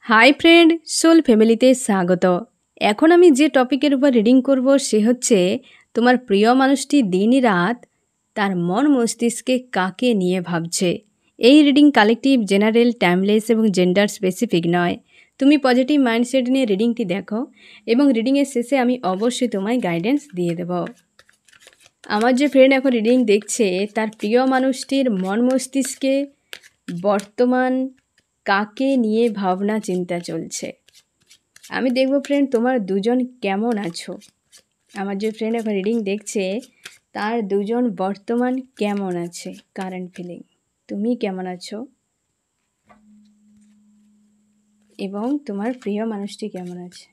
Hi friend, soul ফ্যামিলিতে স্বাগত। এখন আমি যে টপিকের উপর রিডিং করব সে হচ্ছে তোমার প্রিয় মানুষটি দিন রাত তার মন মস্তিষ্কে কাকে নিয়ে ভাবছে। এই রিডিং কালেকটিভ, জেনারেল, টাইমলেস এবং জেন্ডার স্পেসিফিক নয়। তুমি পজিটিভ মাইন্ডসেট নিয়ে রিডিংটি দেখো এবং রিডিংয়ের শেষে আমি অবশ্যই তোমায় গাইডেন্স দিয়ে দেব। আমার যে ফ্রেন্ড এখন রিডিং দেখছে তার প্রিয় মানুষটির মন মস্তিষ্কে বর্তমান কাকে নিয়ে ভাবনা চিন্তা চলছে। আমি দেখব ফ্রেন্ড তোমার দুজন কেমন আছো। আমার যে ফ্রেন্ড এখন রিডিং দেখছে তার দুজন বর্তমান কেমন আছে, কারেন্ট ফিলিং, তুমি কেমন আছো এবং তোমার প্রিয় মানুষটি কেমন আছে।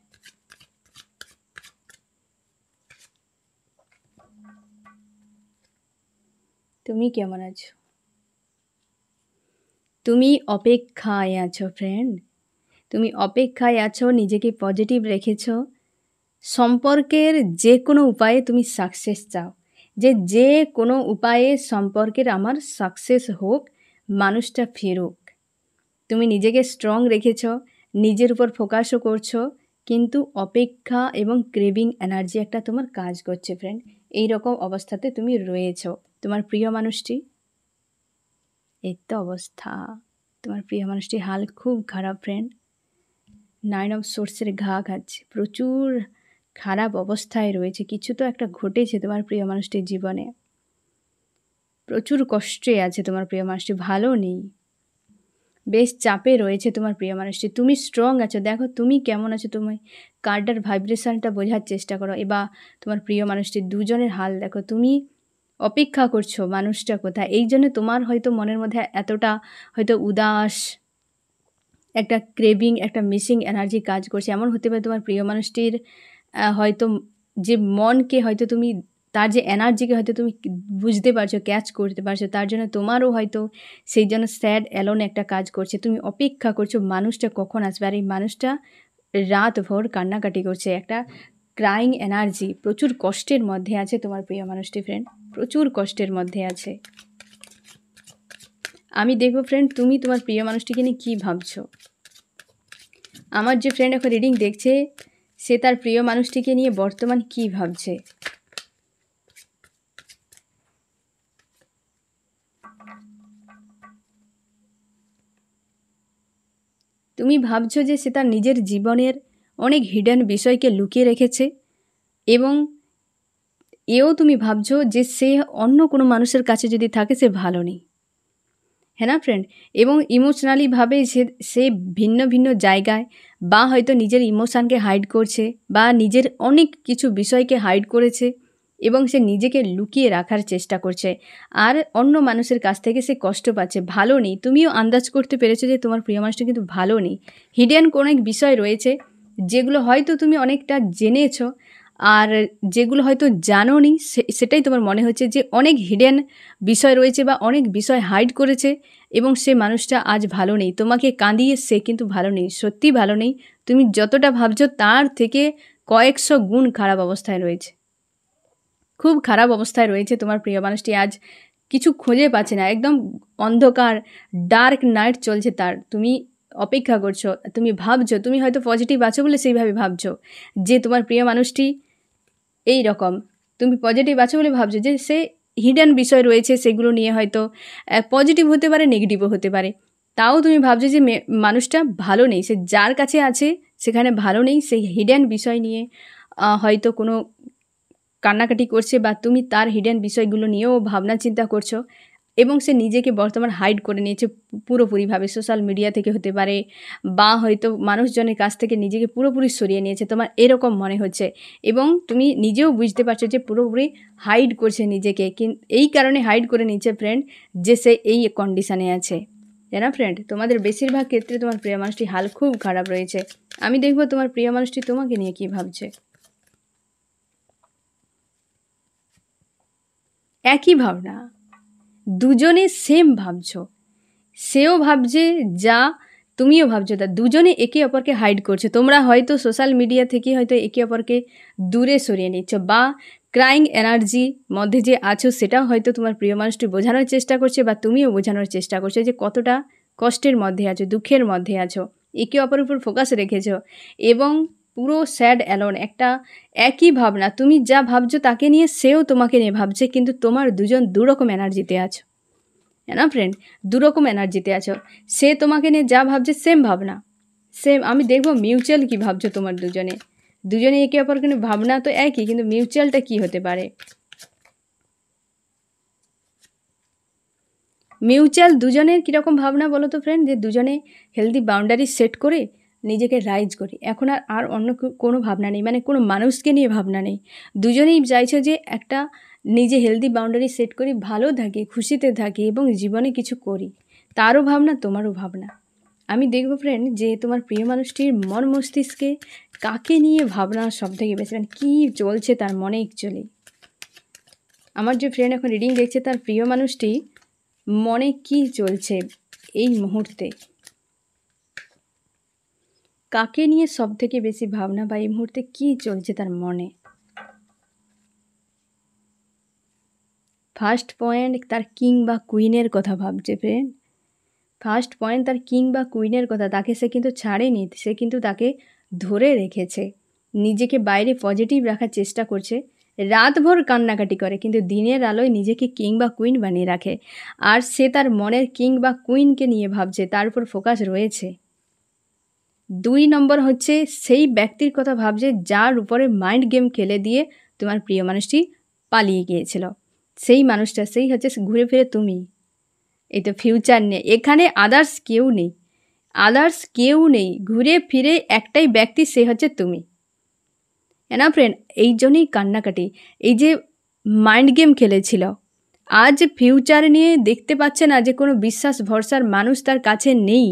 তুমি কেমন আছো? তুমি অপেক্ষায় আছো ফ্রেন্ড, তুমি অপেক্ষায় আছো, নিজেকে পজিটিভ রেখেছো। সম্পর্কের যে কোনো উপায়ে তুমি সাকসেস চাও, যে কোনো উপায়ে সম্পর্কের আমার সাকসেস হোক, মানুষটা ফেরুক। তুমি নিজেকে স্ট্রং রেখেছ, নিজের উপর ফোকাসও করছো, কিন্তু অপেক্ষা এবং ক্রেভিং এনার্জি একটা তোমার কাজ করছে ফ্রেন্ড। এই রকম অবস্থাতে তুমি রয়েছো। তোমার প্রিয় মানুষটি, এই তো অবস্থা। তোমার প্রিয় মানুষটির হাল খুব খারাপ ফ্রেন্ড। 9 অফ সোর্সের ঘা খাচ্ছে, প্রচুর খারাপ অবস্থায় রয়েছে। কিছু তো একটা ঘটেছে তোমার প্রিয় মানুষটির জীবনে, প্রচুর কষ্টে আছে তোমার প্রিয় মানুষটি, ভালো নেই, বেশ চাপে রয়েছে তোমার প্রিয় মানুষটি। তুমি স্ট্রং আছো, দেখো তুমি কেমন আছো। তুমি কার্ডটার ভাইব্রেশনটা বোঝার চেষ্টা করো, এবার তোমার প্রিয় মানুষটির দুজনের হাল দেখো। তুমি অপেক্ষা করছো মানুষটা কোথায়, এই জন্য তোমার হয়তো মনের মধ্যে এতটা হয়তো উদাস, একটা ক্রেভিং, একটা মিসিং এনার্জি কাজ করছে। এমন হতে পারে তোমার প্রিয় মানুষটির হয়তো যে মনকে হয়তো তুমি, তার যে এনার্জিকে হয়তো তুমি বুঝতে পারছো, ক্যাচ করতে পারছো, তার জন্য তোমারও হয়তো সেই জন্য স্যাড অ্যালোন একটা কাজ করছে। তুমি অপেক্ষা করছো মানুষটা কখন আসবে, আর এই মানুষটা রাতভর কান্নাকাটি করছে, একটা ক্রাইং এনার্জি, প্রচুর কষ্টের মধ্যে আছে তোমার প্রিয় মানুষটি ফ্রেন্ড, প্রচুর কষ্টের মধ্যে আছে। আমি দেখবো ফ্রেন্ড তুমি তোমার প্রিয় মানুষটিকে নিয়ে কী ভাবছো। আমার যে ফ্রেন্ড এখন রিডিং দেখছে সে তার প্রিয় মানুষটিকে নিয়ে বর্তমান কী ভাবছে। তুমি ভাবছো যে সে তার নিজের জীবনের অনেক হিডেন বিষয়কে লুকিয়ে রেখেছে, এবং এও তুমি ভাবছো যে সে অন্য কোনো মানুষের কাছে যদি থাকে সে ভালো নেই, হ্যাঁ না ফ্রেন্ড। এবং ইমোশনালিভাবে সে ভিন্ন ভিন্ন জায়গায়, বা হয়তো নিজের ইমোশানকে হাইড করছে, বা নিজের অনেক কিছু বিষয়কে হাইড করেছে, এবং সে নিজেকে লুকিয়ে রাখার চেষ্টা করছে, আর অন্য মানুষের কাছ থেকে সে কষ্ট পাচ্ছে, ভালো নেই। তুমিও আন্দাজ করতে পেরেছো যে তোমার প্রিয় মানুষটা কিন্তু ভালো নেই। হিডেন কোনো এক বিষয় রয়েছে যেগুলো হয়তো তুমি অনেকটা জেনেছো, আর যেগুলো হয়তো জানো নি সেটাই তোমার মনে হচ্ছে যে অনেক হিডেন বিষয় রয়েছে, বা অনেক বিষয় হাইড করেছে, এবং সে মানুষটা আজ ভালো নেই। তোমাকে কাঁদিয়ে সে কিন্তু ভালো নেই, সত্যি ভালো নেই। তুমি যতটা ভাবছো তার থেকে কয়েকশো গুণ খারাপ অবস্থায় রয়েছে, খুব খারাপ অবস্থায় রয়েছে তোমার প্রিয় মানুষটি। আজ কিছু খুঁজে পাচ্ছে না, একদম অন্ধকার, ডার্ক নাইট চলছে তার। তুমি অপেক্ষা করছো, তুমি ভাবছো, তুমি হয়তো পজিটিভ আছো বলে সেইভাবে ভাবছো যে তোমার প্রিয় মানুষটি এই রকম, তুমি পজিটিভ আছো বলে ভাবছো যে সে হিডেন বিষয় রয়েছে, সেগুলো নিয়ে হয়তো পজিটিভ হতে পারে, নেগেটিভও হতে পারে। তাও তুমি ভাবছো যে মানুষটা ভালো নেই, সে যার কাছে আছে সেখানে ভালো নেই, সেই হিডেন বিষয় নিয়ে হয়তো কোনো কান্নাকাটি করছে, বা তুমি তার হিডেন বিষয়গুলো নিয়েও ভাবনা চিন্তা করছো, এবং সে নিজেকে বর্তমান হাইড করে নিয়েছে পুরোপুরিভাবে। সোশ্যাল মিডিয়া থেকে হতে পারে, বা হয়তো মানুষজনের কাছ থেকে নিজেকে পুরোপুরি সরিয়ে নিয়েছে, তোমার এরকম মনে হচ্ছে। এবং তুমি নিজেও বুঝতে পারছো যে পুরোপুরি হাইড করছে নিজেকে, এই কারণে হাইড করে নিচ্ছে ফ্রেন্ড যে সে এই কন্ডিশানে আছে, জানা ফ্রেন্ড। তোমাদের বেশিরভাগ ক্ষেত্রে তোমার প্রিয় মানুষটি হাল খুব খারাপ রয়েছে। আমি দেখবো তোমার প্রিয় মানুষটি তোমাকে নিয়ে কী ভাবছে। একই ভাবনা, দুজনে সেম ভাবছো, সেও ভাবছে যা তুমিও ভাবছো তা, দুজনে একে অপরকে হাইড করছো। তোমরা হয়তো সোশ্যাল মিডিয়া থেকে হয়তো একে অপরকে দূরে সরিয়ে নিচ্ছ, বা ক্রাইং এনার্জি মধ্যে যে আছো সেটাও হয়তো তোমার প্রিয় মানুষটি বোঝানোর চেষ্টা করছে, বা তুমিও বোঝানোর চেষ্টা করছো যে কতটা কষ্টের মধ্যে আছো, দুঃখের মধ্যে আছো। একে অপরের উপর ফোকাস রেখেছো এবং পুরো স্যাড অ্যালোন একটা একই ভাবনা, তুমি যা ভাবছো তাকে নিয়ে সেও তোমাকে নিয়ে ভাবছে, কিন্তু তোমার দুজন দুরকম এনার্জিতে আছো, হ্যাঁ না ফ্রেন্ড? দুরকম এনার্জিতে আছো। সে তোমাকে নিয়ে যা ভাবছে সেম ভাবনা, সেম। আমি দেখবো মিউচুয়াল কী ভাবছো তোমার দুজনে, দুজনে একে অপরকে নিয়ে ভাবনা তো একই, কিন্তু মিউচুয়ালটা কী হতে পারে? মিউচুয়াল দুজনের কীরকম ভাবনা বলো তো ফ্রেন্ড, যে দুজনে হেলদি বাউন্ডারি সেট করে নিজেকে রাইজ করি, এখন আর অন্য কোনো ভাবনা নেই, মানে কোনো মানুষকে নিয়ে ভাবনা নেই। দুজনেই চাইছো যে একটা নিজে হেলদি বাউন্ডারি সেট করি, ভালো থাকি, খুশিতে থাকি এবং জীবনে কিছু করি, তারও ভাবনা তোমারও ভাবনা। আমি দেখবো ফ্রেন্ড যে তোমার প্রিয় মানুষটির মন মস্তিষ্কে কাকে নিয়ে ভাবনা সব থেকে বেশি, মানে কী চলছে তার মনে অ্যাকচুয়ালি। আমার যে ফ্রেন্ড এখন রিডিং দেখছে, তার প্রিয় মানুষটি মনে কি চলছে এই মুহূর্তে, কাকে নিয়ে সব থেকে বেশি ভাবনা, বা এই মুহূর্তে কি চলছে তার মনে। ফার্স্ট পয়েন্ট, তার কিং বা কুইনের কথা ভাবছে ফ্রেন্ড। ফার্স্ট পয়েন্ট, তার কিং বা কুইনের কথা। তাকে সে কিন্তু ছাড়েনি, সে কিন্তু তাকে ধরে রেখেছে, নিজেকে বাইরে পজিটিভ রাখার চেষ্টা করছে, রাতভর কান্নাকাটি করে, কিন্তু দিনের আলোয় নিজেকে কিং বা কুইন বানিয়ে রাখে। আর সে তার মনের কিং বা কুইনকে নিয়ে ভাবছে, তার উপর ফোকাস রয়েছে। 2 নম্বর হচ্ছে সেই ব্যক্তির কথা ভাবছে যার উপরে মাইন্ড গেম খেলে দিয়ে তোমার প্রিয় মানুষটি পালিয়ে গিয়েছিল। সেই মানুষটা, সেই হচ্ছে ঘুরে ফিরে তুমি। এই তো ফিউচার নেই এখানে, আদার্স কেউ নেই, আদার্স কেউ নেই, ঘুরে ফিরে একটাই ব্যক্তি, সে হচ্ছে তুমি, না ফ্রেন্ড? এই জন্যই কান্নাকাটি, এই যে মাইন্ড গেম খেলেছিল, আজ ফিউচার নিয়ে দেখতে পাচ্ছে না যে কোনো বিশ্বাস ভরসার মানুষ তার কাছে নেই,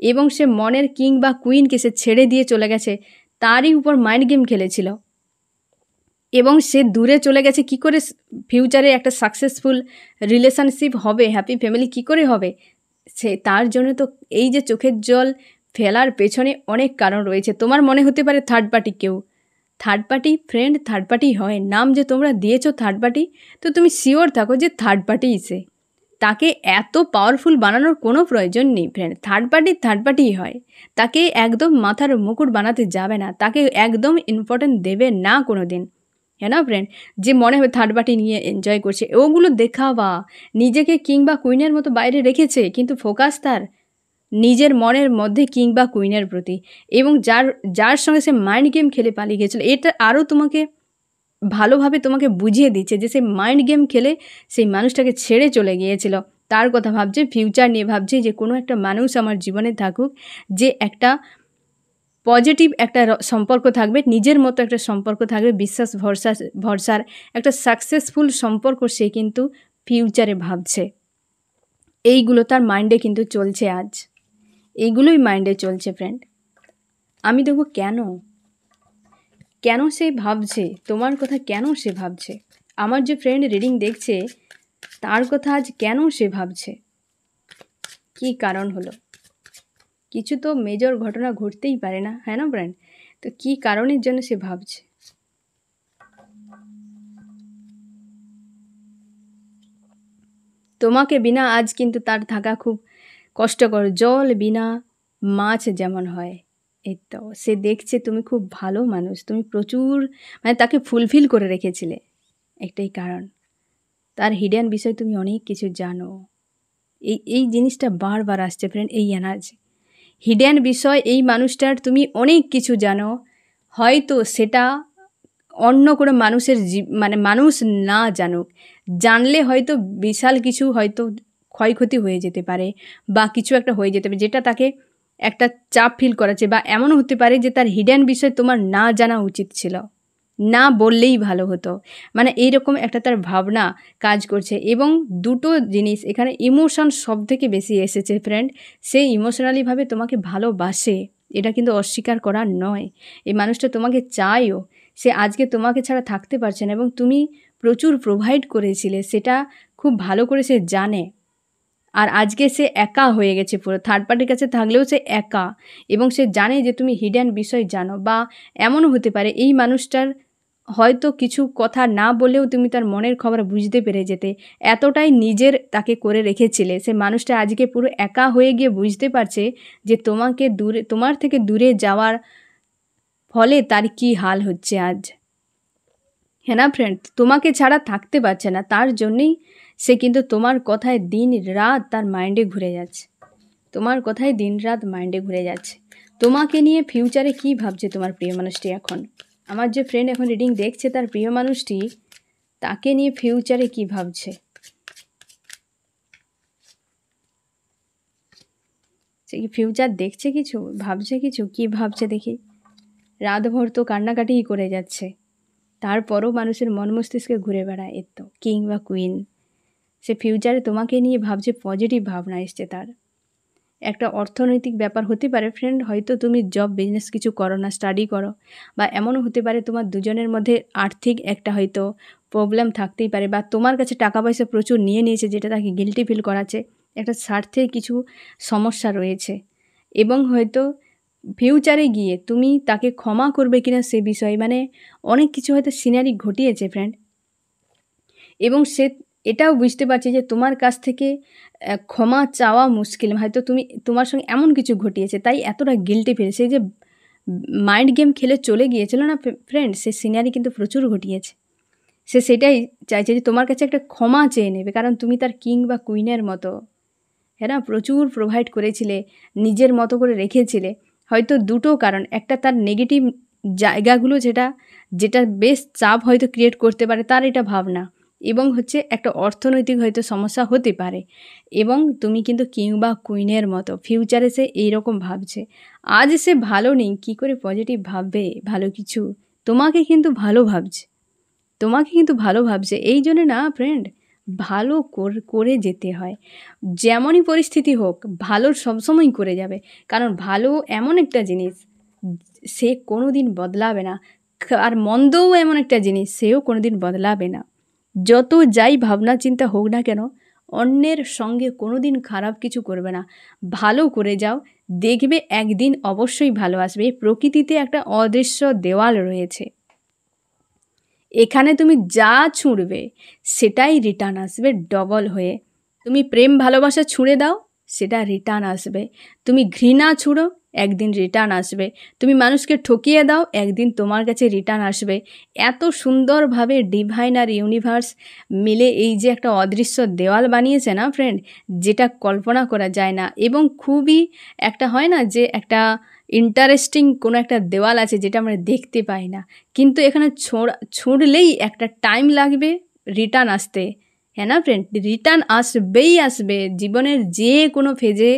এবং সে মনের কিং বা কুইনকে সে ছেড়ে দিয়ে চলে গেছে, তারই উপর মাইন্ড গেম খেলেছিল, এবং সে দূরে চলে গেছে। কি করে ফিউচারে একটা সাকসেসফুল রিলেশনশিপ হবে, হ্যাপি ফ্যামিলি কি করে হবে, সে তার জন্য তো এই যে চোখের জল ফেলার পেছনে অনেক কারণ রয়েছে। তোমার মনে হতে পারে থার্ড পার্টি কেউ, third party friend third party হয়, নাম যে তোমরা দিয়েছো থার্ড পার্টি, তো তুমি শিওর থাকো যে থার্ড পার্টিই সে, তাকে এত পাওয়ারফুল বানানোর কোনো প্রয়োজন নেই ফ্রেন্ড। থার্ড পার্টিই হয়, তাকে একদম মাথার মুকুট বানাতে যাবে না, তাকে একদম ইম্পর্টেন্ট দেবে না কোনো দিন, হ্যাঁ না ফ্রেন্ড? যে মনে হবে থার্ড পার্টি নিয়ে এনজয় করছে, ওগুলো দেখাবা, নিজেকে কিং বা কুইনের মতো বাইরে রেখেছে, কিন্তু ফোকাস তার নিজের মনের মধ্যে কিং বা কুইনের প্রতি, এবং যার সঙ্গে সে মাইন্ড গেম খেলে পালিয়ে গেছিলো। এটা আরও তোমাকে ভালোভাবে তোমাকে বুঝিয়ে দিচ্ছে যে সে মাইন্ড গেম খেলে সেই মানুষটাকে ছেড়ে চলে গিয়েছিল, তার কথা ভাবছে, ফিউচার নিয়ে ভাবছে যে কোনো একটা মানুষ আমার জীবনে থাকুক, যে একটা পজিটিভ একটা সম্পর্ক থাকবে, নিজের মতো একটা সম্পর্ক থাকবে, বিশ্বাস ভরসার একটা সাকসেসফুল সম্পর্ক সে কিন্তু ফিউচারে ভাবছে। এইগুলো তার মাইন্ডে কিন্তু চলছে, আজ এইগুলোই মাইন্ডে চলছে ফ্রেন্ড। আমি দেখব কেন সে ভাবছে তোমার কথা, কেন সে ভাবছে, আমার যে ফ্রেন্ড রিডিং দেখছে তার কথা আজ কেন সে ভাবছে, কি কারণ হলো? কিছু তো মেজর ঘটনা ঘটতেই পারে না, হ্যাঁ না ফ্রেন্ড? তো কি কারণের জন্য সে ভাবছে? তোমাকে বিনা আজ কিন্তু তার থাকা খুব কষ্টকর, জল বিনা মাছ যেমন হয়, এই তো সে দেখছে তুমি খুব ভালো মানুষ, তুমি প্রচুর মানে তাকে ফুলফিল করে রেখেছিলে, একটাই কারণ তার হিডেন বিষয় তুমি অনেক কিছু জানো। এই জিনিসটা বারবার আসছে ফ্রেন্ড, এই এনার্জি হিডেন বিষয়, এই মানুষটার তুমি অনেক কিছু জানো, হয়তো সেটা অন্য কোনো মানুষের মানে মানুষ না জানুক, জানলে হয়তো বিশাল কিছু হয়তো ক্ষয়ক্ষতি হয়ে যেতে পারে, বা কিছু একটা হয়ে যেতে পারে যেটা তাকে একটা চাপ ফিল করাচ্ছে, বা এমনও হতে পারে যে তার হিডেন বিষয় তোমার না জানা উচিত ছিল, না বললেই ভালো হতো, মানে এইরকম একটা তার ভাবনা কাজ করছে। এবং দুটো জিনিস এখানে, ইমোশন সব থেকে বেশি এসেছে ফ্রেন্ড, সে ইমোশনালিভাবে তোমাকে ভালোবাসে, এটা কিন্তু অস্বীকার করার নয়, এই মানুষটা তোমাকে চায়ও, সে আজকে তোমাকে ছাড়া থাকতে পারছে না, এবং তুমি প্রচুর প্রোভাইড করেছিলে, সেটা খুব ভালো করে সে জানে। আর আজকে সে একা হয়ে গেছে পুরো, থার্ড পার্টির কাছে থাকলেও সে একা, এবং সে জানে যে তুমি হিডেন বিষয় জানো, বা এমনও হতে পারে এই মানুষটার হয়তো কিছু কথা না বলেও তুমি তার মনের খবর বুঝতে পেরে যেতে। এতটাই নিজের তাকে করে রেখেছিলে, সে মানুষটা আজকে পুরো একা হয়ে গিয়ে বুঝতে পারছে যে তোমার থেকে দূরে যাওয়ার ফলে তার কি হাল হচ্ছে আজ। হ্যাঁ না ফ্রেন্ড, তোমাকে ছাড়া থাকতে পারছে না, তার জন্যেই সে কিন্তু তোমার কথায় দিন রাত তার মাইন্ডে ঘুরে যাচ্ছে, তোমার কথায় দিন রাত মাইন্ডে ঘুরে যাচ্ছে। তোমাকে নিয়ে ফিউচারে কি ভাবছে তোমার প্রিয় মানুষটি এখন? আমার যে ফ্রেন্ড এখন রিডিং দেখছে, তার প্রিয় মানুষটি তাকে নিয়ে ফিউচারে কি ভাবছে? সে কি ফিউচার দেখছে কিছু, ভাবছে কিছু? কি ভাবছে দেখি। রাতভর তো কান্নাকাটিই করে যাচ্ছে, তারপরও মানুষের মন মস্তিষ্কে ঘুরে বেড়ায় এর তো কিং বা কুইন। সে ফিউচারে তোমাকে নিয়ে ভাবছে, পজিটিভ ভাবনা এসছে তার। একটা অর্থনৈতিক ব্যাপার হতে পারে ফ্রেন্ড, হয়তো তুমি জব বিজনেস কিছু করো না, স্টাডি করো, বা এমনও হতে পারে তোমার দুজনের মধ্যে আর্থিক একটা হয়তো প্রবলেম থাকতেই পারে, বা তোমার কাছে টাকা পয়সা প্রচুর নিয়ে নিয়েছে যেটা তাকে গিল্টি ফিল করাচ্ছে, একটা স্বার্থের কিছু সমস্যা রয়েছে। এবং হয়তো ফিউচারে গিয়ে তুমি তাকে ক্ষমা করবে কিনা সে বিষয়ে মানে অনেক কিছু হয়তো সিনারি ঘটিয়েছে ফ্রেন্ড। এবং সে এটাও বুঝতে পারছে যে তোমার কাছ থেকে ক্ষমা চাওয়া মুশকিল, হয়তো তোমার সঙ্গে এমন কিছু ঘটিয়েছে তাই এতটা গিল্টি ফিল। সে যে মাইন্ড গেম খেলে চলে গিয়েছিল না ফ্রেন্ড, সে সিনারি কিন্তু প্রচুর ঘটিয়েছে। সে সেটাই চাইছে যে তোমার কাছে একটা ক্ষমা চেয়ে নেবে, কারণ তুমি তার কিং বা কুইনের মতো, হ্যাঁ না, প্রচুর প্রোভাইড করেছিলে, নিজের মতো করে রেখেছিলে। হয়তো দুটো কারণ, একটা তার নেগেটিভ জায়গাগুলো যেটা বেশ চাপ হয়তো ক্রিয়েট করতে পারে তার এটা ভাবনা, এবং হচ্ছে একটা অর্থনৈতিক হয়তো সমস্যা হতে পারে। এবং তুমি কিন্তু কিং বা কুইনের মতো, ফিউচারে সে এইরকম ভাবছে। আজ সে ভালো নেই, কি করে পজিটিভ ভাববে ভালো কিছু? তোমাকে কিন্তু ভালো ভাবছে, তোমাকে কিন্তু ভালো ভাবছে। এই জন্য না ফ্রেন্ড, ভালো করে যেতে হয়, যেমনই পরিস্থিতি হোক ভালো সবসময় করে যাবে। কারণ ভালো এমন একটা জিনিস, সে কোনো দিন বদলাবে না, আর মন্দও এমন একটা জিনিস, সেও কোনো দিন বদলাবে না। যত যাই ভাবনা চিন্তা হোক না কেন, অন্যের সঙ্গে কোনো দিন খারাপ কিছু করবে না, ভালো করে যাও, দেখবে একদিন অবশ্যই ভালো আসবে। এই প্রকৃতিতে একটা অদৃশ্য দেওয়াল রয়েছে, এখানে তুমি যা ছুঁড়বে সেটাই রিটার্ন আসবে ডবল হয়ে। তুমি প্রেম ভালোবাসা ছুঁড়ে দাও, সেটা রিটার্ন আসবে। তুমি ঘৃণা ছুঁড়ো, একদিন রিটার্ন আসবে। তুমি মানুষকে ঠকিয়ে দাও, একদিন তোমার কাছে রিটার্ন আসবে। এত সুন্দরভাবে ডিভাইন আর ইউনিভার্স মিলে এই যে একটা অদৃশ্য দেওয়াল বানিয়েছে না ফ্রেন্ড, যেটা কল্পনা করা যায় না। এবং খুবই একটা হয় না যে একটা ইন্টারেস্টিং কোনো একটা দেওয়াল আছে যেটা আমরা দেখতে পাই না, কিন্তু এখানে ছুঁড়লেই একটা টাইম লাগবে রিটার্ন আসতে। হ্যাঁ না ফ্রেন্ড, রিটার্ন আসবেই আসবে, জীবনের যে কোনো ফেজে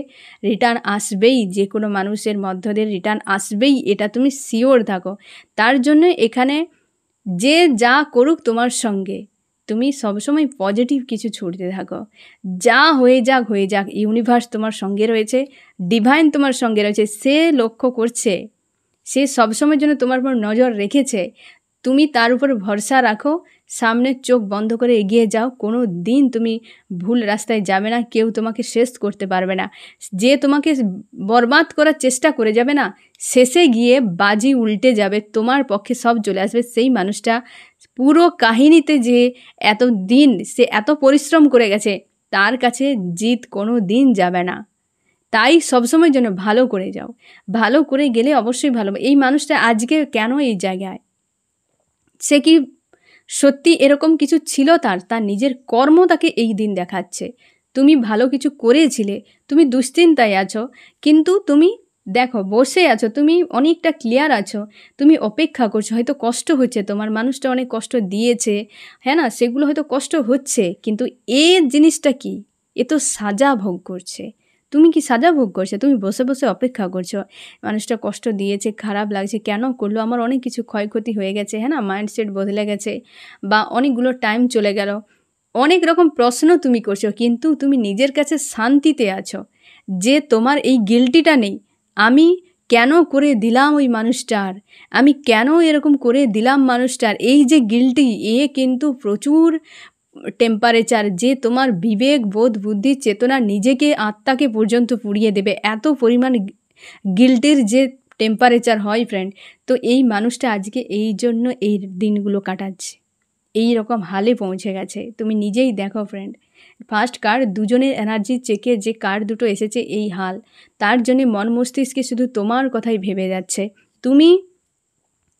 রিটার্ন আসবেই, যে কোনো মানুষের মধ্য দিয়ে রিটার্ন আসবেই, এটা তুমি শিওর থাকো। তার জন্য এখানে যে যা করুক তোমার সঙ্গে, তুমি সবসময় পজিটিভ কিছু ছুটতে থাকো। যা হয়ে যাক, ইউনিভার্স তোমার সঙ্গে রয়েছে, ডিভাইন তোমার সঙ্গে রয়েছে, সে লক্ষ্য করছে, সে সবসময়ের জন্য তোমার উপর নজর রেখেছে। তুমি তার উপর ভরসা রাখো, সামনে চোখ বন্ধ করে এগিয়ে যাও, কোনো দিন তুমি ভুল রাস্তায় যাবে না, কেউ তোমাকে শেষ করতে পারবে না। যে তোমাকে বরবাদ করার চেষ্টা করে যাবে না, শেষে গিয়ে বাজি উল্টে যাবে, তোমার পক্ষে সব চলে আসবে। সেই মানুষটা পুরো কাহিনীতে যে এত দিন সে এত পরিশ্রম করে গেছে, তার কাছে জিত কোনো দিন যাবে না। তাই সবসময় যেন ভালো করে যাও, ভালো করে গেলে অবশ্যই ভালো। এই মানুষটা আজকে কেন এই জায়গায়, সে কি সত্যি এরকম কিছু ছিল? তার নিজের কর্ম তাকে এই দিন দেখাচ্ছে। তুমি ভালো কিছু করেছিলে, তুমি দুশ্চিন্তায় আছো, কিন্তু তুমি দেখো বসে আছো, তুমি অনেকটা ক্লিয়ার আছো, তুমি অপেক্ষা করছো, হয়তো কষ্ট হচ্ছে তোমার, মানুষটা অনেক কষ্ট দিয়েছে, হ্যাঁ না, সেগুলো হয়তো কষ্ট হচ্ছে, কিন্তু এই জিনিসটা কি, এ তো সাজা ভোগ করছে। তুমি কি সাজা ভোগ করছো? তুমি বসে বসে অপেক্ষা করছো, মানুষটা কষ্ট দিয়েছে, খারাপ লাগছে, কেন করলো, আমার অনেক কিছু ক্ষয়ক্ষতি হয়ে গেছে, হ্যাঁ না, মাইন্ডসেট বদলে গেছে, বা অনেকগুলো টাইম চলে গেল, অনেক রকম প্রশ্ন তুমি করছো, কিন্তু তুমি নিজের কাছে শান্তিতে আছো যে তোমার এই গিল্টিটা নেই। আমি কেন করে দিলাম ওই মানুষটার, আমি কেন এরকম করে দিলাম মানুষটার, এই যে গিল্টি, এ কিন্তু প্রচুর টেম্পারেচার, যে তোমার বিবেক বোধ বুদ্ধি চেতনা নিজেকে আত্মাকে পর্যন্ত পুড়িয়ে দেবে। এত পরিমাণ গিল্টের যে টেম্পারেচার হয় ফ্রেন্ড। তো এই মানুষটা আজকে এই জন্য এই দিনগুলো কাটাচ্ছে, এই রকম হালে পৌঁছে গেছে। তুমি নিজেই দেখো ফ্রেন্ড, ফার্স্ট কার দুজনের এনার্জি চেকে যে কার দুটো এসেছে এই হাল, তার জন্যে মন মস্তিষ্কে শুধু তোমার কথাই ভেবে যাচ্ছে। তুমি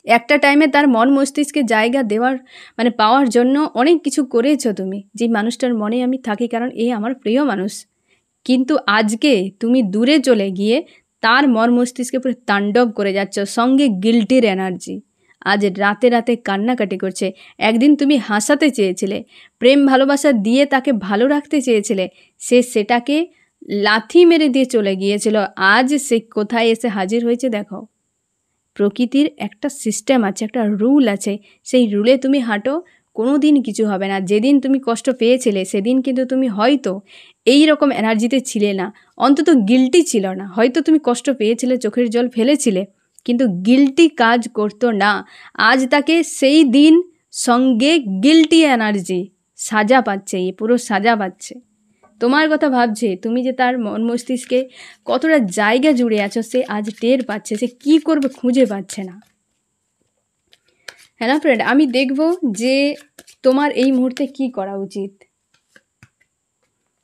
একটা টাইমে তার মন মস্তিষ্কে জায়গা দেওয়ার মানে পাওয়ার জন্য অনেক কিছু করেছো তুমি, যে মানুষটার মনে আমি থাকি কারণ এ আমার প্রিয় মানুষ। কিন্তু আজকে তুমি দূরে চলে গিয়ে তার মন মস্তিষ্কে পুরো তাণ্ডব করে যাচ্ছ, সঙ্গে গিল্টির এনার্জি। আজ রাতে রাতে কান্নাকাটি করছে। একদিন তুমি হাসাতে চেয়েছিলে, প্রেম ভালোবাসা দিয়ে তাকে ভালো রাখতে চেয়েছিলে, সে সেটাকে লাথি মেরে দিয়ে চলে গিয়েছিল। আজ সে কোথায় এসে হাজির হয়েছে দেখো। প্রকৃতির একটা সিস্টেম আছে, একটা রুল আছে, সেই রুলে তুমি হাঁটো, কোনো দিন কিছু হবে না। যেদিন তুমি কষ্ট পেয়েছিলে সেদিন কিন্তু তুমি হয়তো এই রকম এনার্জিতে ছিলে না, অন্তত গিল্টি ছিল না। হয়তো তুমি কষ্ট পেয়েছিলে, চোখের জল ফেলেছিলে, কিন্তু গিল্টি কাজ করতো না। আজ তাকে সেই দিন সঙ্গে গিল্টি এনার্জি সাজা পাচ্ছে, এ পুরো সাজা পাচ্ছে, তোমার কথা ভাবছে। তুমি যে তার মন মস্তিষ্কে কতটা জায়গা জুড়ে আছো সে আজ টের পাচ্ছে, সে কী করবে খুঁজে পাচ্ছে না। হ্যাঁ না ফ্রেন্ড, আমি দেখব যে তোমার এই মুহূর্তে কি করা উচিত।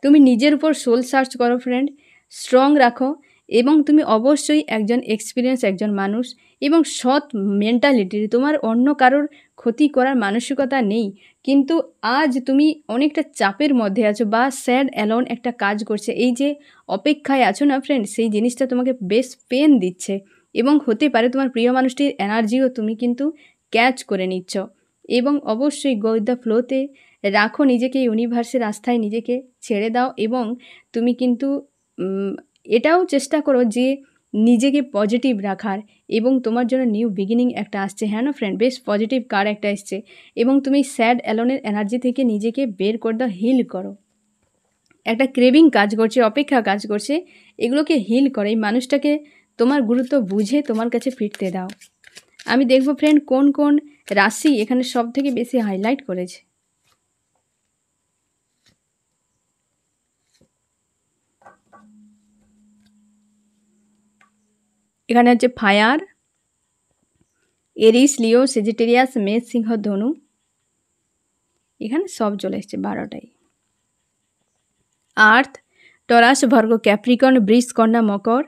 তুমি নিজের উপর সোল সার্চ করো ফ্রেন্ড, স্ট্রং রাখো, এবং তুমি অবশ্যই একজন এক্সপিরিয়েন্স একজন মানুষ এবং সৎ মেন্টালিটির, তোমার অন্য কারোর ক্ষতি করার মানসিকতা নেই। কিন্তু আজ তুমি অনেকটা চাপের মধ্যে আছো বা স্যাড অ্যালোন একটা কাজ করছে। এই যে অপেক্ষায় আছো না ফ্রেন্ড, সেই জিনিসটা তোমাকে বেশ পেন দিচ্ছে, এবং হতে পারে তোমার প্রিয় মানুষটির এনার্জিও তুমি কিন্তু ক্যাচ করে নিচ্ছ। এবং অবশ্যই গো উইথ দ্য ফ্লোতে রাখো নিজেকে, ইউনিভার্সের আস্থায় নিজেকে ছেড়ে দাও, এবং তুমি কিন্তু এটাও চেষ্টা করো যে নিজেকে পজিটিভ রাখার, এবং তোমার জন্য নিউ বিগিনিং একটা আসছে। হ্যাঁ না ফ্রেন্ড, বেশ পজিটিভ কার একটা এসছে, এবং তুমি স্যাড অ্যালোনের এনার্জি থেকে নিজেকে বের করে দাও, হিল করো। একটা ক্রেভিং কাজ করছে, অপেক্ষা কাজ করছে, এগুলোকে হিল করে এই মানুষটাকে তোমার গুরুত্ব বুঝে তোমার কাছে ফিরতে দাও। আমি দেখব ফ্রেন্ড কোন কোন রাশি এখানে সব থেকে বেশি হাইলাইট করেছে। এখানে হচ্ছে ফায়ার, এরিস, লিও, সেজিটেরিয়াস, মেষ, সিংহ, ধনু, এখানে সব চলে এসছে 12টাই। আর্থ, টরাস, ভার্গ, ক্যাপ্রিকন, বৃষ, কন্যা, মকর।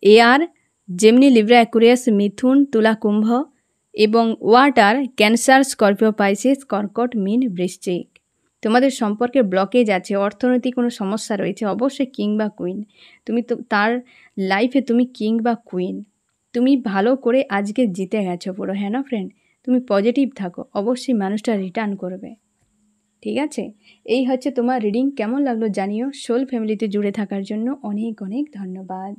এয়ার, জেমিনি, লিব্রা, অ্যাকুরিয়াস, মিথুন, তুলা, কুম্ভ। এবং ওয়াটার, ক্যান্সার, স্করপিও, পাইসিস, কর্কট, মীন, বৃশ্চিক। তোমাদের সম্পর্কে ব্লকেজ আছে, অর্থনৈতিক কোনো সমস্যা রয়েছে, অবশ্যই কিং বা কুইন। তুমি তো তার লাইফে তুমি কিং বা কুইন, তুমি ভালো করে আজকে জিতে গেছো পুরো। হ্যাঁ না ফ্রেন্ড, তুমি পজিটিভ থাকো, অবশ্যই মানুষটা রিটার্ন করবে। ঠিক আছে, এই হচ্ছে তোমার রিডিং। কেমন লাগলো জানিও। সোল ফ্যামিলিতে জুড়ে থাকার জন্য অনেক অনেক ধন্যবাদ।